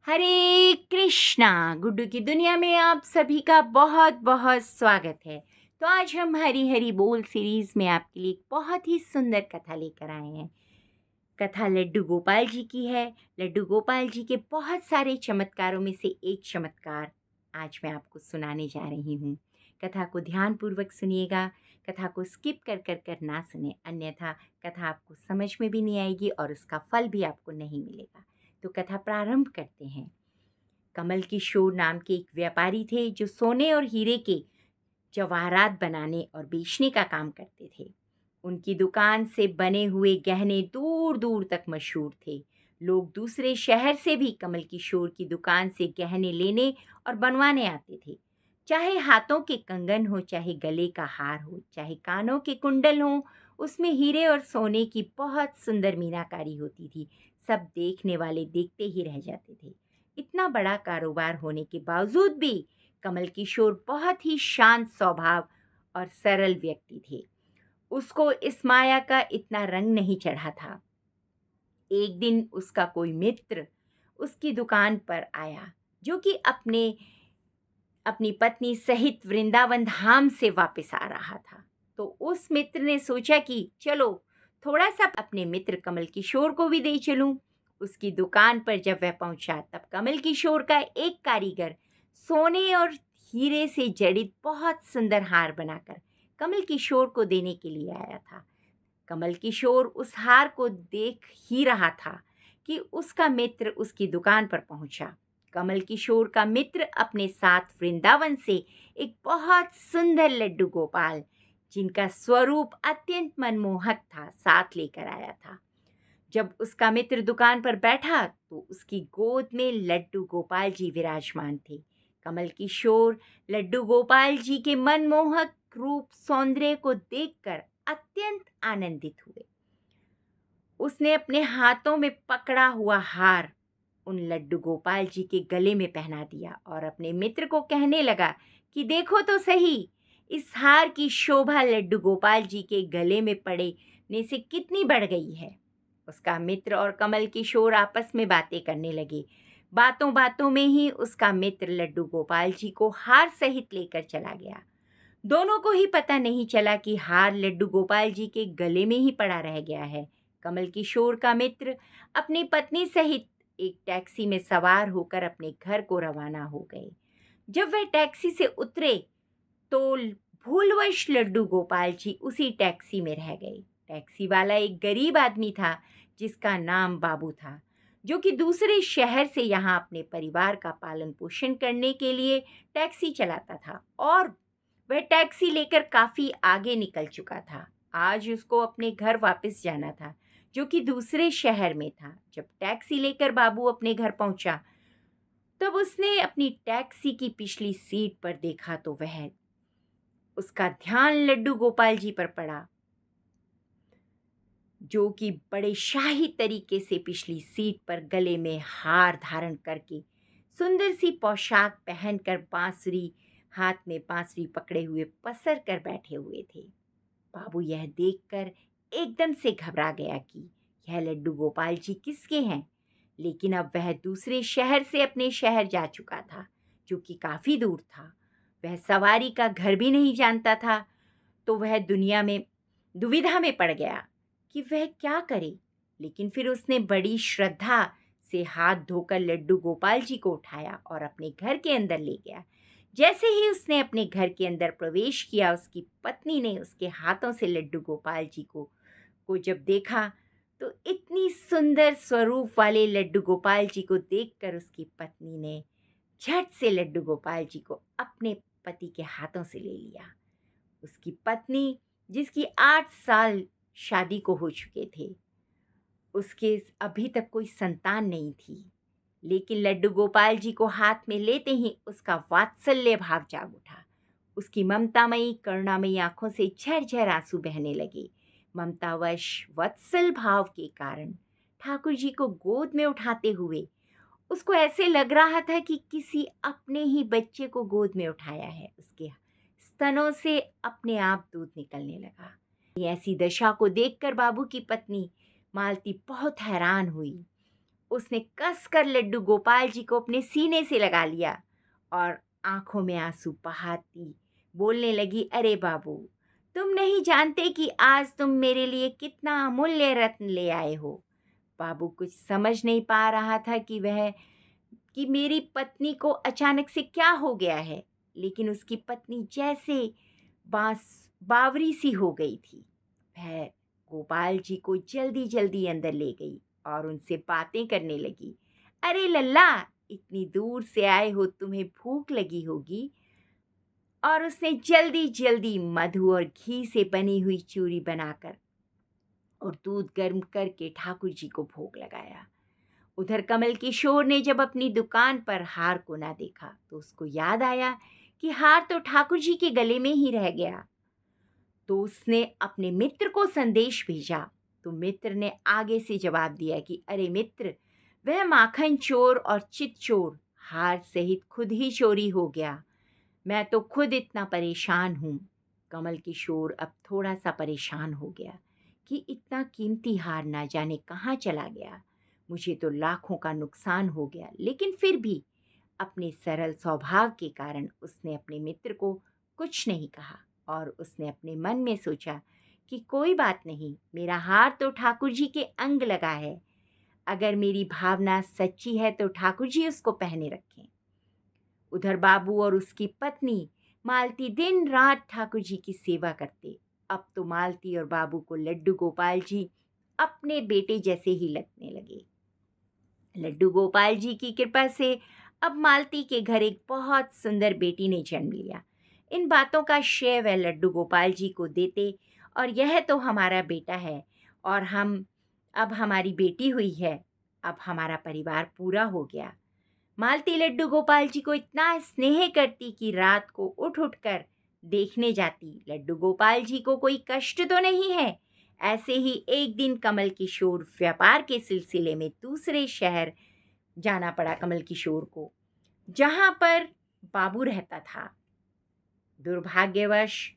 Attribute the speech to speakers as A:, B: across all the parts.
A: हरे कृष्णा। गुड्डू की दुनिया में आप सभी का बहुत बहुत स्वागत है। तो आज हम हरी हरी बोल सीरीज में आपके लिए एक बहुत ही सुंदर कथा लेकर आए हैं। कथा लड्डू गोपाल जी की है। लड्डू गोपाल जी के बहुत सारे चमत्कारों में से एक चमत्कार आज मैं आपको सुनाने जा रही हूँ। कथा को ध्यानपूर्वक सुनिएगा। कथा को स्किप कर कर कर ना सुने, अन्यथा कथा आपको समझ में भी नहीं आएगी और उसका फल भी आपको नहीं मिलेगा। तो कथा प्रारंभ करते हैं। कमल किशोर नाम के एक व्यापारी थे जो सोने और हीरे के जवाहरात बनाने और बेचने का काम करते थे। उनकी दुकान से बने हुए गहने दूर दूर तक मशहूर थे। लोग दूसरे शहर से भी कमल किशोर की दुकान से गहने लेने और बनवाने आते थे। चाहे हाथों के कंगन हो, चाहे गले का हार हो, चाहे कानों के कुंडल हो, उसमें हीरे और सोने की बहुत सुंदर मीनाकारी होती थी। सब देखने वाले देखते ही रह जाते थे। इतना बड़ा कारोबार होने के बावजूद भी कमल किशोर बहुत ही शांत स्वभाव और सरल व्यक्ति थे। उसको इस माया का इतना रंग नहीं चढ़ा था। एक दिन उसका कोई मित्र उसकी दुकान पर आया, जो कि अपनी पत्नी सहित वृंदावन धाम से वापस आ रहा था। तो उस मित्र ने सोचा कि चलो थोड़ा सा अपने मित्र कमल किशोर को भी दे चलूं। उसकी दुकान पर जब वह पहुंचा तब कमल किशोर का एक कारीगर सोने और हीरे से जड़ित बहुत सुंदर हार बनाकर कमल किशोर को देने के लिए आया था। कमल किशोर उस हार को देख ही रहा था कि उसका मित्र उसकी दुकान पर पहुंचा। कमल किशोर का मित्र अपने साथ वृंदावन से एक बहुत सुंदर लड्डू गोपाल, जिनका स्वरूप अत्यंत मनमोहक था, साथ लेकर आया था। जब उसका मित्र दुकान पर बैठा तो उसकी गोद में लड्डू गोपाल जी विराजमान थे। कमल किशोर लड्डू गोपाल जी के मनमोहक रूप सौंदर्य को देखकर अत्यंत आनंदित हुए। उसने अपने हाथों में पकड़ा हुआ हार उन लड्डू गोपाल जी के गले में पहना दिया और अपने मित्र को कहने लगा कि देखो तो सही, इस हार की शोभा लड्डू गोपाल जी के गले में पड़ने से कितनी बढ़ गई है। उसका मित्र और कमल किशोर आपस में बातें करने लगे। बातों बातों में ही उसका मित्र लड्डू गोपाल जी को हार सहित लेकर चला गया। दोनों को ही पता नहीं चला कि हार लड्डू गोपाल जी के गले में ही पड़ा रह गया है। कमल किशोर का मित्र अपनी पत्नी सहित एक टैक्सी में सवार होकर अपने घर को रवाना हो गए। जब वह टैक्सी से उतरे तो भूलवश लड्डू गोपाल जी उसी टैक्सी में रह गए। टैक्सी वाला एक गरीब आदमी था जिसका नाम बाबू था, जो कि दूसरे शहर से यहाँ अपने परिवार का पालन पोषण करने के लिए टैक्सी चलाता था और वह टैक्सी लेकर काफी आगे निकल चुका था। आज उसको अपने घर वापस जाना था, जो कि दूसरे शहर में था। जब टैक्सी लेकर बाबू अपने घर पहुंचा तब उसने अपनी टैक्सी की पिछली सीट पर देखा तो वह उसका ध्यान लड्डू गोपाल जी पर पड़ा, जो कि बड़े शाही तरीके से पिछली सीट पर गले में हार धारण करके सुंदर सी पोशाक पहनकर बांसुरी हाथ में बांसुरी पकड़े हुए पसर कर बैठे हुए थे। बाबू यह देखकर एकदम से घबरा गया कि यह लड्डू गोपाल जी किसके हैं। लेकिन अब वह दूसरे शहर से अपने शहर जा चुका था, जो कि काफी दूर था। वह सवारी का घर भी नहीं जानता था। तो वह दुविधा में पड़ गया कि वह क्या करे। लेकिन फिर उसने बड़ी श्रद्धा से हाथ धोकर लड्डू गोपाल जी को उठाया और अपने घर के अंदर ले गया। जैसे ही उसने अपने घर के अंदर प्रवेश किया, उसकी पत्नी ने उसके हाथों से लड्डू गोपाल जी को जब देखा तो इतनी सुंदर स्वरूप वाले लड्डू गोपाल जी को देखकर उसकी पत्नी ने झट से लड्डू गोपाल जी को अपने पति के हाथों से ले लिया। उसकी पत्नी, जिसकी 8 साल शादी को हो चुके थे, उसके अभी तक कोई संतान नहीं थी। लेकिन लड्डू गोपाल जी को हाथ में लेते ही उसका वात्सल्य भाव जाग उठा। उसकी ममतामयी करुणामयी आंखों से झरझर आंसू बहने लगे। ममतावश वत्सल भाव के कारण ठाकुर जी को गोद में उठाते हुए उसको ऐसे लग रहा था कि किसी अपने ही बच्चे को गोद में उठाया है। उसके स्तनों से अपने आप दूध निकलने लगा। ऐसी दशा को देखकर बाबू की पत्नी मालती बहुत हैरान हुई। उसने कसकर लड्डू गोपाल जी को अपने सीने से लगा लिया और आंखों में आंसू बहाती बोलने लगी, अरे बाबू, तुम नहीं जानते कि आज तुम मेरे लिए कितना अमूल्य रत्न ले आए हो। बाबू कुछ समझ नहीं पा रहा था कि मेरी पत्नी को अचानक से क्या हो गया है, लेकिन उसकी पत्नी जैसे बावरी सी हो गई थी। वह गोपाल जी को जल्दी जल्दी अंदर ले गई और उनसे बातें करने लगी। अरे लल्ला, इतनी दूर से आए हो, तुम्हें भूख लगी होगी। और उसने जल्दी जल्दी मधु और घी से बनी हुई चूरी बनाकर और दूध गर्म करके ठाकुर जी को भोग लगाया। उधर कमल किशोर ने जब अपनी दुकान पर हार को ना देखा तो उसको याद आया कि हार तो ठाकुर जी के गले में ही रह गया। तो उसने अपने मित्र को संदेश भेजा। तो मित्र ने आगे से जवाब दिया कि अरे मित्र, वह माखन चोर और चित चोर हार सहित खुद ही चोरी हो गया। मैं तो खुद इतना परेशान हूँ। कमल किशोर अब थोड़ा सा परेशान हो गया कि इतना कीमती हार ना जाने कहाँ चला गया। मुझे तो लाखों का नुकसान हो गया, लेकिन फिर भी अपने सरल स्वभाव के कारण उसने अपने मित्र को कुछ नहीं कहा और उसने अपने मन में सोचा कि कोई बात नहीं, मेरा हार तो ठाकुर जी के अंग लगा है। अगर मेरी भावना सच्ची है तो ठाकुर जी उसको पहने रखें। उधर बाबू और उसकी पत्नी मालती दिन रात ठाकुर जी की सेवा करते। अब तो मालती और बाबू को लड्डू गोपाल जी अपने बेटे जैसे ही लगने लगे। लड्डू गोपाल जी की कृपा से अब मालती के घर एक बहुत सुंदर बेटी ने जन्म लिया। इन बातों का श्रेय वह लड्डू गोपाल जी को देते और यह तो हमारा बेटा है और अब हमारी बेटी हुई है। अब हमारा परिवार पूरा हो गया। मालती लड्डू गोपाल जी को इतना स्नेह करती कि रात को उठ उठ कर देखने जाती लड्डू गोपाल जी को कोई कष्ट तो नहीं है। ऐसे ही एक दिन कमल किशोर व्यापार के सिलसिले में दूसरे शहर जाना पड़ा कमल किशोर को, जहाँ पर बाबू रहता था। दुर्भाग्यवश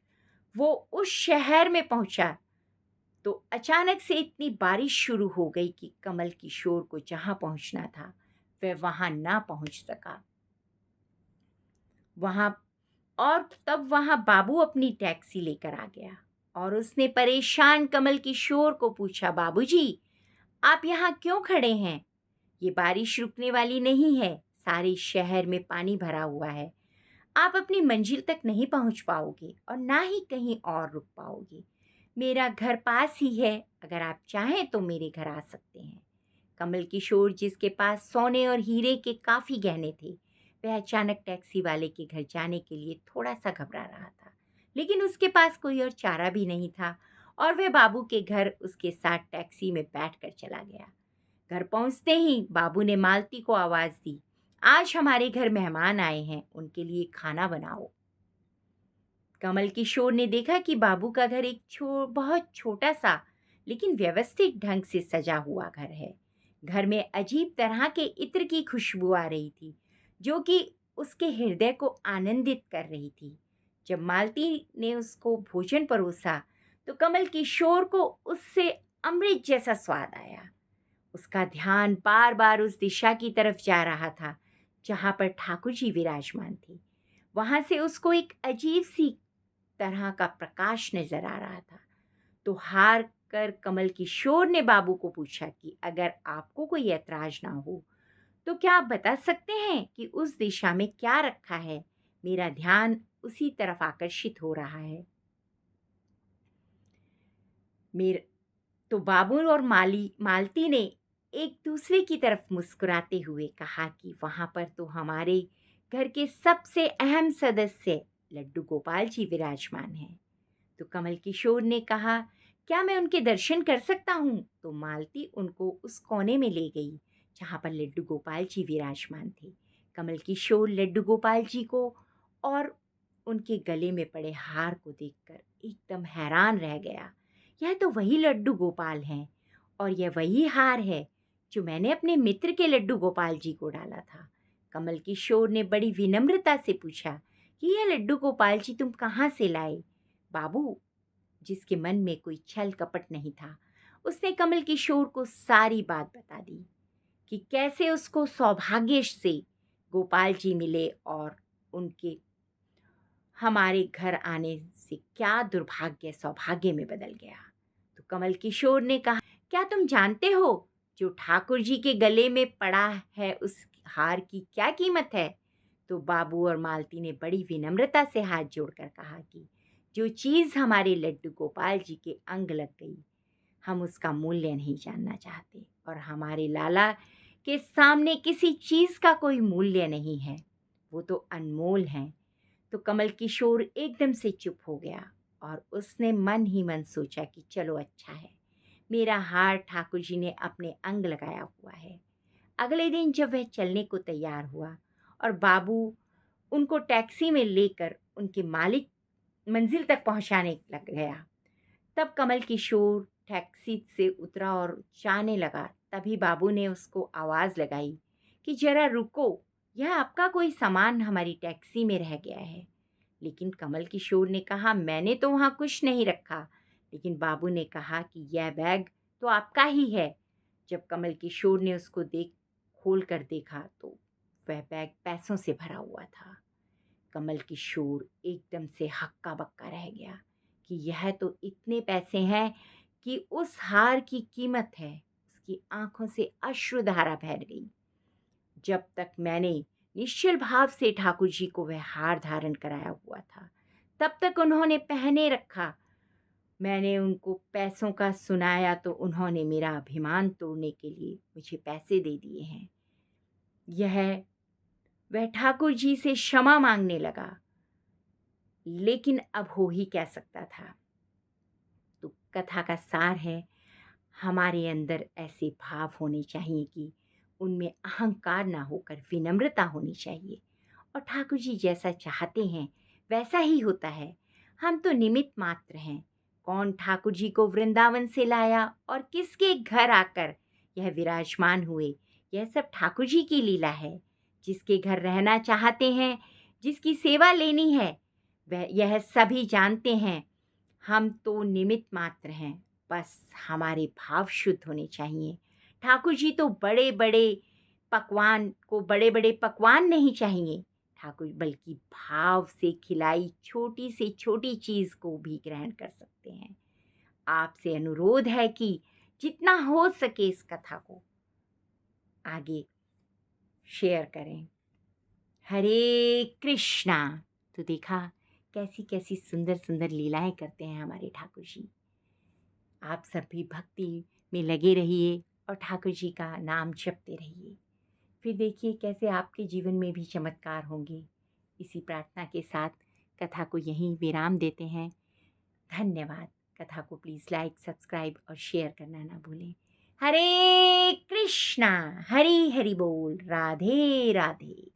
A: वो उस शहर में पहुंचा तो अचानक से इतनी बारिश शुरू हो गई कि कमल किशोर को जहाँ पहुंचना था वह वहां ना पहुंच सका। तब वहां बाबू अपनी टैक्सी लेकर आ गया और उसने परेशान कमल किशोर को पूछा, बाबूजी, आप यहाँ क्यों खड़े हैं? ये बारिश रुकने वाली नहीं है। सारे शहर में पानी भरा हुआ है। आप अपनी मंजिल तक नहीं पहुंच पाओगे और ना ही कहीं और रुक पाओगे। मेरा घर पास ही है, अगर आप चाहें तो मेरे घर आ सकते हैं। कमल किशोर, जिसके पास सोने और हीरे के काफ़ी गहने थे, वह अचानक टैक्सी वाले के घर जाने के लिए थोड़ा सा घबरा रहा था, लेकिन उसके पास कोई और चारा भी नहीं था और वह बाबू के घर उसके साथ टैक्सी में बैठकर चला गया। घर पहुंचते ही बाबू ने मालती को आवाज़ दी, आज हमारे घर मेहमान आए हैं, उनके लिए खाना बनाओ। कमल किशोर ने देखा कि बाबू का घर एक बहुत छोटा सा लेकिन व्यवस्थित ढंग से सजा हुआ घर है। घर में अजीब तरह के इत्र की खुशबू आ रही थी जो कि उसके हृदय को आनंदित कर रही थी। जब मालती ने उसको भोजन परोसा तो कमल किशोर को उससे अमृत जैसा स्वाद आया। उसका ध्यान बार बार उस दिशा की तरफ जा रहा था जहाँ पर ठाकुर जी विराजमान थे। वहाँ से उसको एक अजीब सी तरह का प्रकाश नजर आ रहा था। तो हार कर कमल किशोर ने बाबू को पूछा कि अगर आपको कोई ऐतराज ना हो तो क्या आप बता सकते हैं कि उस दिशा में क्या रखा है? मेरा ध्यान उसी तरफ आकर्षित हो रहा है। मेर तो बाबू और मालती ने एक दूसरे की तरफ मुस्कुराते हुए कहा कि वहाँ पर तो हमारे घर के सबसे अहम सदस्य लड्डू गोपाल जी विराजमान हैं। तो कमल किशोर ने कहा, क्या मैं उनके दर्शन कर सकता हूँ? तो मालती उनको उस कोने में ले गई जहाँ पर लड्डू गोपाल जी विराजमान थे। कमल किशोर लड्डू गोपाल जी को और उनके गले में पड़े हार को देखकर एकदम हैरान रह गया। यह तो वही लड्डू गोपाल हैं और यह वही हार है जो मैंने अपने मित्र के लड्डू गोपाल जी को डाला था। कमल किशोर ने बड़ी विनम्रता से पूछा कि यह लड्डू गोपाल जी तुम कहाँ से लाए? बाबू, जिसके मन में कोई छल कपट नहीं था, उसने कमल किशोर को सारी बात बता दी कि कैसे उसको सौभाग्य से गोपाल जी मिले और उनके हमारे घर आने से क्या दुर्भाग्य सौभाग्य में बदल गया। तो कमल किशोर ने कहा, क्या तुम जानते हो जो ठाकुर जी के गले में पड़ा है उस हार की क्या कीमत है? तो बाबू और मालती ने बड़ी विनम्रता से हाथ जोड़कर कहा कि जो चीज़ हमारे लड्डू गोपाल जी के अंग लग गई, हम उसका मूल्य नहीं जानना चाहते और हमारे लाला के सामने किसी चीज़ का कोई मूल्य नहीं है, वो तो अनमोल हैं। तो कमल किशोर एकदम से चुप हो गया और उसने मन ही मन सोचा कि चलो अच्छा है, मेरा हार ठाकुर जी ने अपने अंग लगाया हुआ है। अगले दिन जब वह चलने को तैयार हुआ और बाबू उनको टैक्सी में लेकर उनके मालिक मंजिल तक पहुंचाने लग गया, तब कमल किशोर टैक्सी से उतरा और जाने लगा। तभी बाबू ने उसको आवाज़ लगाई कि ज़रा रुको, यह आपका कोई सामान हमारी टैक्सी में रह गया है। लेकिन कमल किशोर ने कहा, मैंने तो वहाँ कुछ नहीं रखा। लेकिन बाबू ने कहा कि यह बैग तो आपका ही है। जब कमल किशोर ने उसको खोल कर देखा तो वह बैग पैसों से भरा हुआ था। कमल किशोर एकदम से हक्का बक्का रह गया कि यह तो इतने पैसे हैं कि उस हार की कीमत है। उसकी आंखों से अश्रुधारा बह गई। जब तक मैंने निश्चल भाव से ठाकुर जी को वह हार धारण कराया हुआ था, तब तक उन्होंने पहने रखा। मैंने उनको पैसों का सुनाया तो उन्होंने मेरा अभिमान तोड़ने के लिए मुझे पैसे दे दिए हैं। वह ठाकुर जी से क्षमा मांगने लगा, लेकिन अब हो ही क्या सकता था। तो कथा का सार है, हमारे अंदर ऐसे भाव होने चाहिए कि उनमें अहंकार ना होकर विनम्रता होनी चाहिए और ठाकुर जी जैसा चाहते हैं वैसा ही होता है। हम तो निमित्त मात्र हैं। कौन ठाकुर जी को वृंदावन से लाया और किसके घर आकर यह विराजमान हुए, यह सब ठाकुर जी की लीला है। जिसके घर रहना चाहते हैं, जिसकी सेवा लेनी है, वह यह सभी जानते हैं। हम तो निमित्त मात्र हैं, बस हमारे भाव शुद्ध होने चाहिए। ठाकुर जी तो बड़े बड़े पकवान नहीं चाहिए ठाकुर, बल्कि भाव से खिलाई छोटी से छोटी चीज़ को भी ग्रहण कर सकते हैं। आपसे अनुरोध है कि जितना हो सके इस कथा को आगे शेयर करें। हरे कृष्णा। तो देखा कैसी कैसी सुंदर सुंदर लीलाएं करते हैं हमारे ठाकुर जी। आप सब भी भक्ति में लगे रहिए और ठाकुर जी का नाम जपते रहिए। फिर देखिए कैसे आपके जीवन में भी चमत्कार होंगे। इसी प्रार्थना के साथ कथा को यहीं विराम देते हैं। धन्यवाद। कथा को प्लीज़ लाइक, सब्सक्राइब और शेयर करना ना भूलें। हरे कृष्णा। हरि हरि बोल। राधे राधे।